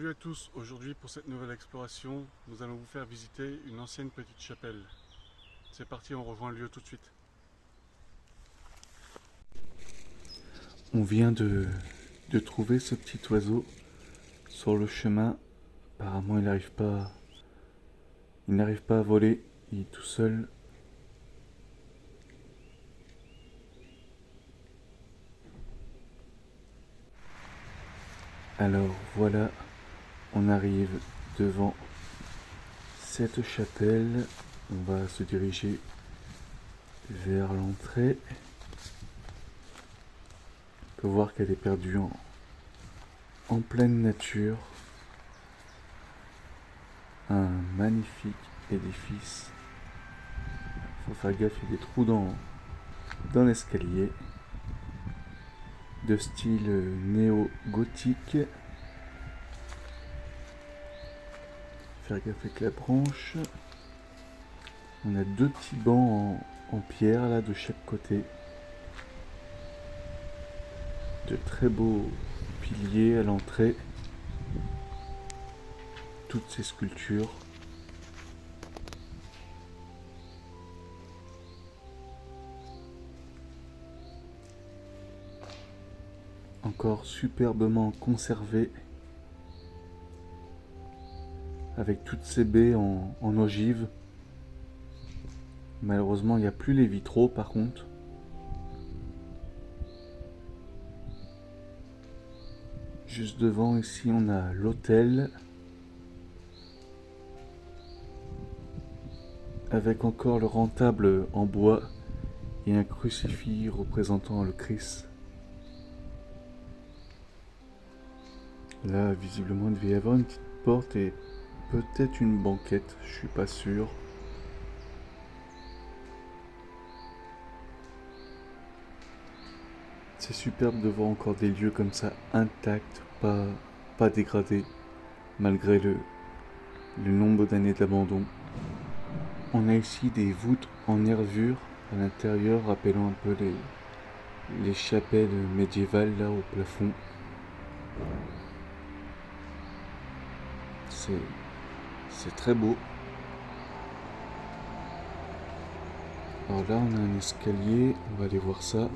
Salut à tous, aujourd'hui pour cette nouvelle exploration, nous allons vous faire visiter une ancienne petite chapelle. C'est parti, on rejoint le lieu tout de suite. On vient de trouver ce petit oiseau sur le chemin. Apparemment, il n'arrive pas à voler. Il est tout seul. Alors voilà, on arrive devant cette chapelle. On va se diriger vers l'entrée. On peut voir qu'elle est perdue en pleine nature. Un magnifique édifice. Faut faire gaffe, il y a des trous dans l'escalier. De style néo-gothique. Faire gaffe avec la branche. On a deux petits bancs en pierre là de chaque côté. De très beaux piliers à l'entrée. Toutes ces sculptures. Encore superbement conservées. Avec toutes ces baies en ogive. Malheureusement, il n'y a plus les vitraux par contre. Juste devant ici, on a l'autel. Avec encore le rentable en bois et un crucifix représentant le Christ. Là, visiblement, il devait y avoir une petite porte et peut-être une banquette, je suis pas sûr. C'est superbe de voir encore des lieux comme ça intacts, pas dégradés, malgré le nombre d'années d'abandon. On a ici des voûtes en nervures à l'intérieur, rappelant un peu les chapelles médiévales là au plafond. C'est très beau. Alors là, on a un escalier, on va aller voir ça.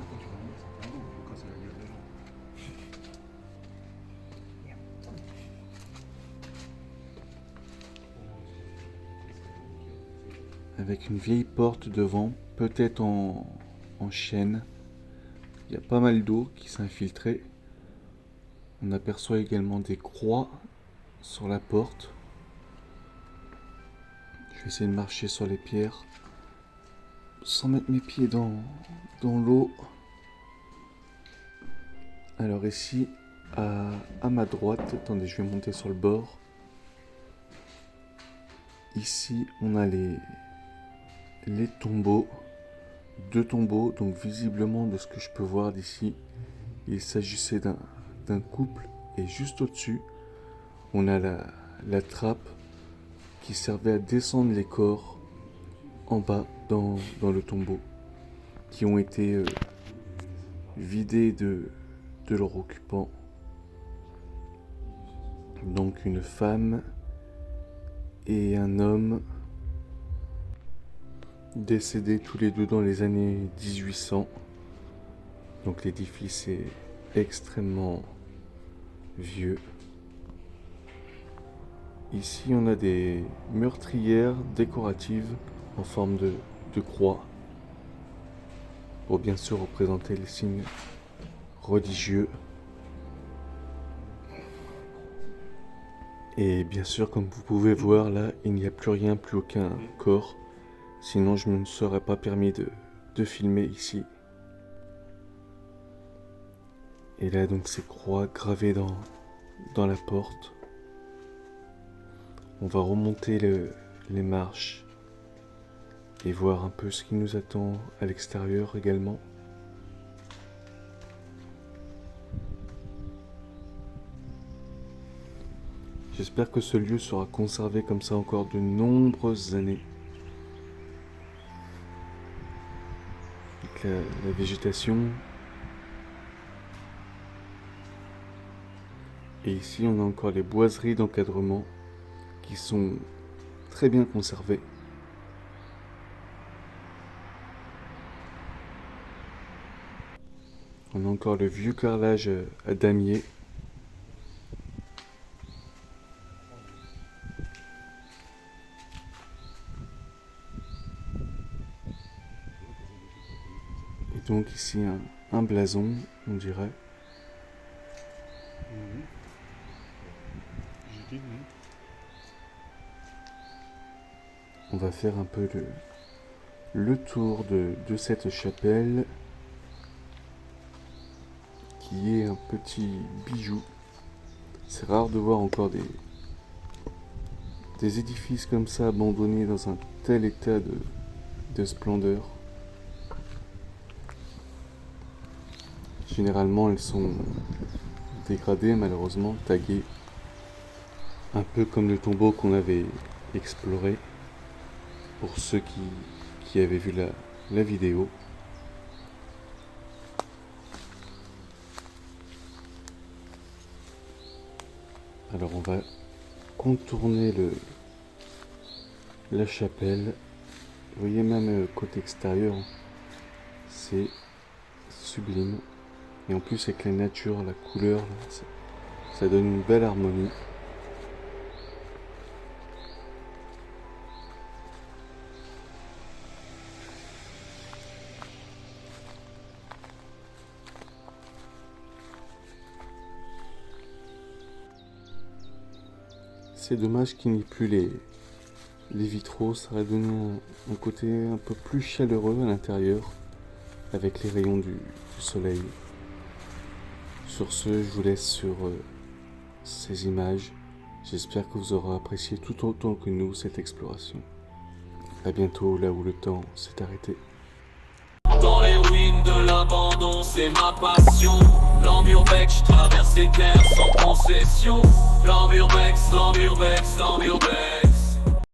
Avec une vieille porte devant, peut-être en chêne. Il y a pas mal d'eau qui s'est infiltrée. On aperçoit également des croix sur la porte. Je vais essayer de marcher sur les pierres sans mettre mes pieds dans l'eau. Alors ici, à ma droite, attendez, je vais monter sur le bord. Ici, on a les tombeaux. Deux tombeaux, donc visiblement de ce que je peux voir d'ici, il s'agissait d'un couple. Et juste au-dessus, on a la trappe qui servait à descendre les corps en bas dans le tombeau, qui ont été vidés de leur occupant. Donc une femme et un homme décédés tous les deux dans les années 1800. Donc l'édifice est extrêmement vieux. Ici on a des meurtrières décoratives en forme de croix pour bien sûr représenter les signes religieux. Et bien sûr, comme vous pouvez voir là, il n'y a plus rien, plus aucun corps. Sinon je ne me serais pas permis de filmer ici. Et là donc ces croix gravées dans la porte. On va remonter les marches et voir un peu ce qui nous attend à l'extérieur également. J'espère que ce lieu sera conservé comme ça encore de nombreuses années. Avec la végétation Et ici, on a encore les boiseries d'encadrement qui sont très bien conservées. On a encore le vieux carrelage à damier. Et donc ici un blason, on dirait. On va faire un peu le tour de cette chapelle qui est un petit bijou. C'est rare de voir encore des édifices comme ça abandonnés dans un tel état de splendeur. Généralement, elles sont dégradées, malheureusement, taguées. Un peu comme le tombeau qu'on avait exploré, pour ceux qui avaient vu la vidéo. Alors on va contourner la chapelle. Vous voyez même côté extérieur, c'est sublime. Et en plus avec la nature, la couleur, là, ça donne une belle harmonie. C'est dommage qu'il n'y ait plus les vitraux, ça aurait donné un côté un peu plus chaleureux à l'intérieur, avec les rayons du soleil. Sur ce, je vous laisse sur ces images. J'espère que vous aurez apprécié tout autant que nous cette exploration. A bientôt là où le temps s'est arrêté. Dans les ruines de l'abandon, c'est ma passion. L'Amurbex, je traverse les terres sans concession. L'Amurbex, l'Amurbex, l'Amurbex.